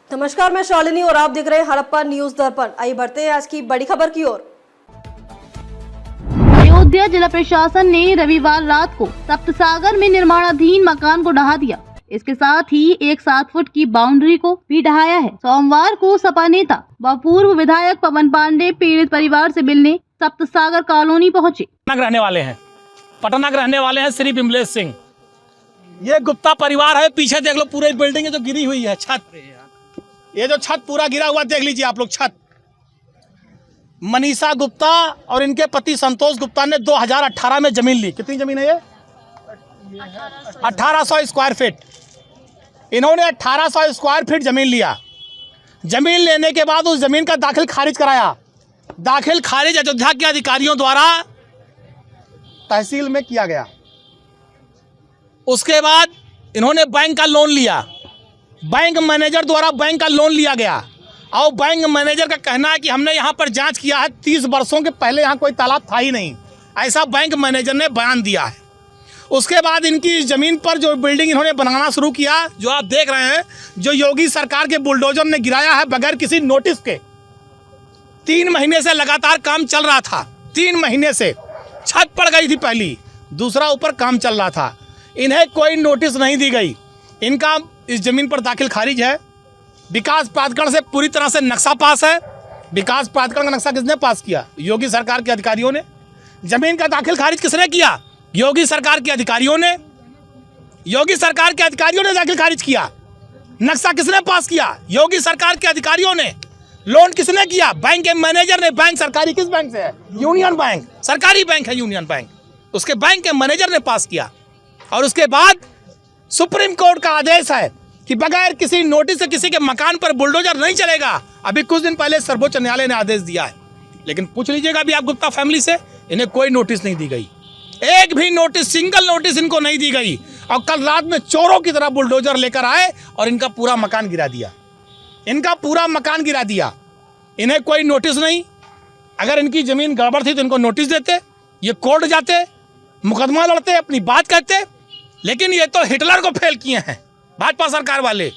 नमस्कार, मैं शालिनी और आप देख रहे हैं हड़प्पा न्यूज दर्पण। आइए बढ़ते हैं आज की बड़ी खबर की ओर। अयोध्या जिला प्रशासन ने रविवार रात को सप्तसागर में निर्माणाधीन मकान को ढहा दिया। इसके साथ ही एक 7 फुट की बाउंड्री को भी ढहाया है। सोमवार को सपा नेता व पूर्व विधायक पवन पांडे पीड़ित परिवार से मिलने सप्तसागर कॉलोनी पहुँचे। रहने वाले हैं पटना के रहने वाले हैं श्री विमलेश सिंह। ये गुप्ता परिवार है। पीछे देख लो, पूरी बिल्डिंग जो गिरी हुई है, छत, ये जो छत पूरा गिरा हुआ देख लीजिए आप लोग। छत मनीषा गुप्ता और इनके पति संतोष गुप्ता ने 2018 में जमीन ली। कितनी जमीन है ये? 1800 स्क्वायर फीट। इन्होंने 1800 स्क्वायर फीट जमीन लिया। जमीन लेने के बाद उस जमीन का दाखिल खारिज कराया। दाखिल खारिज अयोध्या के अधिकारियों द्वारा तहसील में किया गया। उसके बाद इन्होंने बैंक का लोन लिया। बैंक मैनेजर द्वारा बैंक का लोन लिया गया और बैंक मैनेजर का कहना है कि हमने यहाँ पर जांच किया है, 30 वर्षों के पहले यहाँ कोई तालाब था ही नहीं, ऐसा बैंक मैनेजर ने बयान दिया है। उसके बाद इनकी ज़मीन पर जो बिल्डिंग इन्होंने बनाना शुरू किया, जो आप देख रहे हैं, जो योगी सरकार के बुलडोजर ने गिराया है बगैर किसी नोटिस के। 3 महीने से लगातार काम चल रहा था। 3 महीने से छत पड़ गई थी पहली, दूसरा ऊपर काम चल रहा था। इन्हें कोई नोटिस नहीं दी गई। इनका इस जमीन पर दाखिल खारिज है। विकास प्राधिकरण से पूरी तरह से नक्शा पास है। विकास प्राधिकरण का नक्शा किसने पास किया? योगी सरकार के अधिकारियों ने। जमीन का दाखिल खारिज किसने किया? योगी सरकार के अधिकारियों ने। योगी सरकार के अधिकारियों ने दाखिल खारिज किया। नक्शा किसने पास किया? योगी सरकार के अधिकारियों ने। लोन किसने किया? बैंक के मैनेजर ने। बैंक सरकारी किस बैंक से है? यूनियन बैंक, सरकारी बैंक है यूनियन बैंक। उसके बैंक के मैनेजर ने पास किया। और उसके बाद सुप्रीम कोर्ट का आदेश है कि बगैर किसी नोटिस से किसी के मकान पर बुलडोजर नहीं चलेगा। अभी कुछ दिन पहले सर्वोच्च न्यायालय ने आदेश दिया है। लेकिन पूछ लीजिएगा अभी आप गुप्ता फैमिली से, इन्हें कोई नोटिस नहीं दी गई। एक भी नोटिस, सिंगल नोटिस इनको नहीं दी गई। और कल रात में चोरों की तरह बुलडोजर लेकर आए और इनका पूरा मकान गिरा दिया। इनका पूरा मकान गिरा दिया। इन्हें कोई नोटिस नहीं। अगर इनकी जमीन गड़बड़ थी तो इनको नोटिस देते, ये कोर्ट जाते, मुकदमा लड़ते, अपनी बात कहते। लेकिन ये तो हिटलर को फेल किए हैं भाजपा सरकार वाले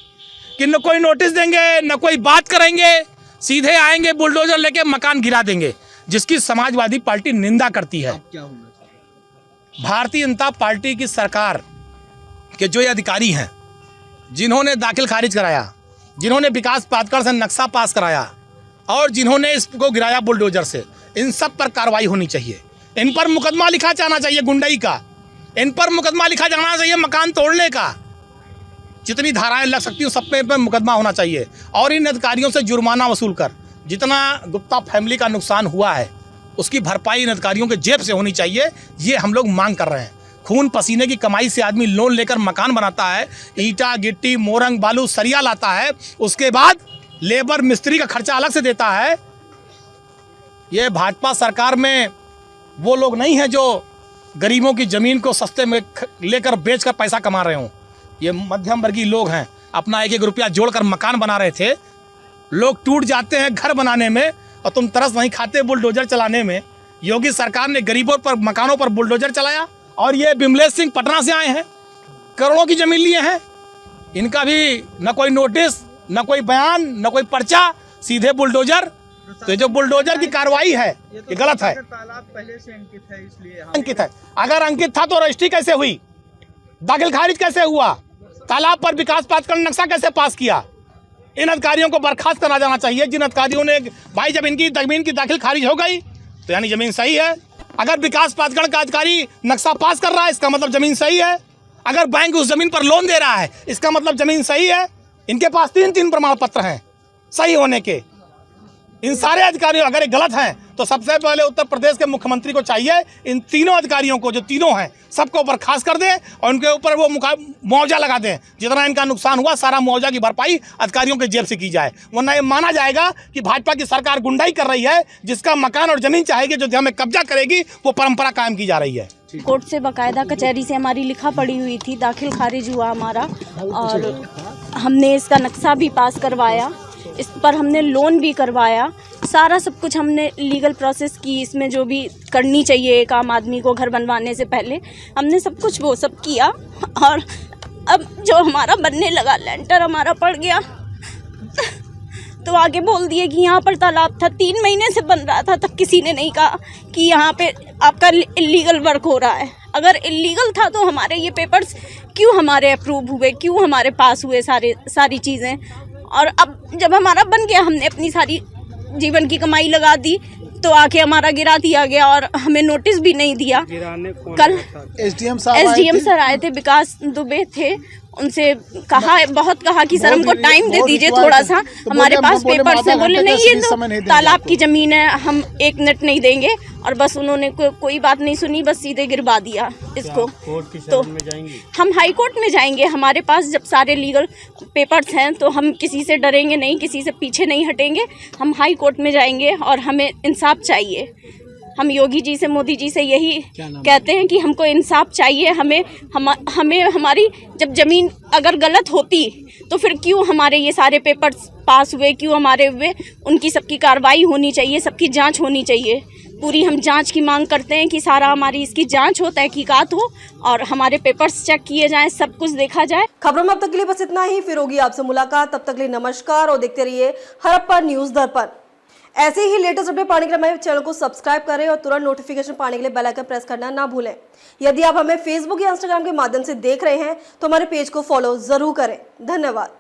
कि न कोई नोटिस देंगे, न कोई बात करेंगे, सीधे आएंगे बुलडोजर लेके मकान गिरा देंगे, जिसकी समाजवादी पार्टी निंदा करती है। भारतीय जनता पार्टी की सरकार के जो ये अधिकारी हैं, जिन्होंने दाखिल खारिज कराया, जिन्होंने विकास प्राधिकरण से नक्शा पास कराया और जिन्होंने इसको गिराया बुलडोजर से, इन सब पर कार्रवाई होनी चाहिए। इन पर मुकदमा लिखा जाना चाहिए गुंडई का। इन पर मुकदमा लिखा जाना चाहिए मकान तोड़ने का। जितनी धाराएं लग सकती हैं सब पे मुकदमा होना चाहिए। और इन अधिकारियों से जुर्माना वसूल कर जितना गुप्ता फैमिली का नुकसान हुआ है उसकी भरपाई इन अधिकारियों के जेब से होनी चाहिए। ये हम लोग मांग कर रहे हैं। खून पसीने की कमाई से आदमी लोन लेकर मकान बनाता है, ईंटा गिट्टी मोरंग बालू सरिया लाता है, उसके बाद लेबर मिस्त्री का खर्चा अलग से देता है। ये भाजपा सरकार में वो लोग नहीं हैं जो गरीबों की ज़मीन को सस्ते में लेकर बेचकर पैसा कमा रहे हों। ये मध्यम वर्गीय लोग हैं। अपना 1-1 रुपया जोड़कर मकान बना रहे थे। लोग टूट जाते हैं घर बनाने में और तुम तरस नहीं खाते बुलडोजर चलाने में। योगी सरकार ने गरीबों पर, मकानों पर बुलडोजर चलाया। और ये विमलेश सिंह पटना से आए हैं, करोड़ों की ज़मीन लिए हैं। इनका भी न कोई नोटिस, न कोई बयान, न कोई पर्चा, सीधे बुलडोजर। तो जो बुलडोजर की कार्रवाई है ये गलत है। तालाब पहले से अंकित है, इसलिए अंकित है। अगर अंकित था तो रजिस्ट्री कैसे हुई? दाखिल खारिज कैसे हुआ? तालाब पर विकास प्राधिकरण नक्शा कैसे पास किया? इन अधिकारियों को बर्खास्त करा जाना चाहिए। जिन अधिकारियों ने, भाई जब इनकी जमीन की दाखिल खारिज हो गई तो यानी जमीन सही है। अगर विकास प्राधिकरण का अधिकारी नक्शा पास कर रहा है इसका मतलब जमीन सही है। अगर बैंक उस जमीन पर लोन दे रहा है इसका मतलब जमीन सही है। इनके पास 3 प्रमाण पत्र हैं सही होने के। इन सारे अधिकारियों अगर ये गलत हैं तो सबसे पहले उत्तर प्रदेश के मुख्यमंत्री को चाहिए इन तीनों अधिकारियों को, जो तीनों हैं, सबको बर्खास्त कर दें और उनके ऊपर वो मुआवजा लगा दें। जितना इनका नुकसान हुआ सारा मुआवजा की भरपाई अधिकारियों के जेब से की जाए। वरना ये माना जाएगा कि भाजपा की सरकार गुंडाई कर रही है। जिसका मकान और जमीन चाहेगी, जो हमें कब्जा करेगी, वो परंपरा कायम की जा रही है। कोर्ट से बाकायदा कचहरी से हमारी लिखा पड़ी हुई थी, दाखिल खारिज हुआ हमारा और हमने इसका नक्शा भी पास करवाया। इस पर हमने लोन भी करवाया। सारा सब कुछ हमने लीगल प्रोसेस की। इसमें जो भी करनी चाहिए एक आम आदमी को घर बनवाने से पहले, हमने सब कुछ वो सब किया। और अब जो हमारा बनने लगा, लेंटर हमारा पड़ गया, तो आगे बोल दिए कि यहाँ पर तालाब था, 3 महीने से बन रहा था, तब किसी ने नहीं कहा कि यहाँ पे आपका इलीगल वर्क हो रहा है। अगर इलीगल था तो हमारे ये पेपर्स क्यों हमारे अप्रूव हुए, क्यों हमारे पास हुए सारी चीज़ें। और अब जब हमारा बन गया, हमने अपनी सारी जीवन की कमाई लगा दी, तो आके हमारा गिरा दिया गया और हमें नोटिस भी नहीं दिया। कल एसडीएम सर आए थे, विकास दुबे थे, उनसे बहुत कहा कि सर हमको टाइम दे दीजिए थोड़ा सा, हमारे पास पेपर्स हैं। बोले नहीं, ये तो तालाब की ज़मीन है, हम 1 मिनट नहीं देंगे। और बस उन्होंने कोई बात नहीं सुनी, बस सीधे गिरवा दिया इसको। तो हम हाई कोर्ट में जाएंगे, हमारे पास जब सारे लीगल पेपर्स हैं तो हम किसी से डरेंगे नहीं, किसी से पीछे नहीं हटेंगे। हम हाई कोर्ट में जाएंगे और हमें इंसाफ चाहिए। हम योगी जी से, मोदी जी से यही कहते हैं कि हमको इंसाफ चाहिए। हमें हमारी जब ज़मीन अगर गलत होती तो फिर क्यों हमारे ये सारे पेपर्स पास हुए, क्यों हमारे हुए, उनकी सबकी कार्रवाई होनी चाहिए, सबकी जांच होनी चाहिए। पूरी हम जांच की मांग करते हैं कि सारा हमारी इसकी जांच हो, तहकीकात हो और हमारे पेपर्स चेक किए जाएं, सब कुछ देखा जाए। खबरों में अब तक के लिए बस इतना ही, फिर होगी आपसे मुलाकात। तब तक के लिए नमस्कार और देखते रहिए हड़प्पा न्यूज दर्पण। ऐसे ही लेटेस्ट अपडेट पाने के लिए हमारे चैनल को सब्सक्राइब करें और तुरंत नोटिफिकेशन पाने के लिए बेल आइकन प्रेस करना ना भूलें। यदि आप हमें फेसबुक या इंस्टाग्राम के माध्यम से देख रहे हैं तो हमारे पेज को फॉलो जरूर करें। धन्यवाद।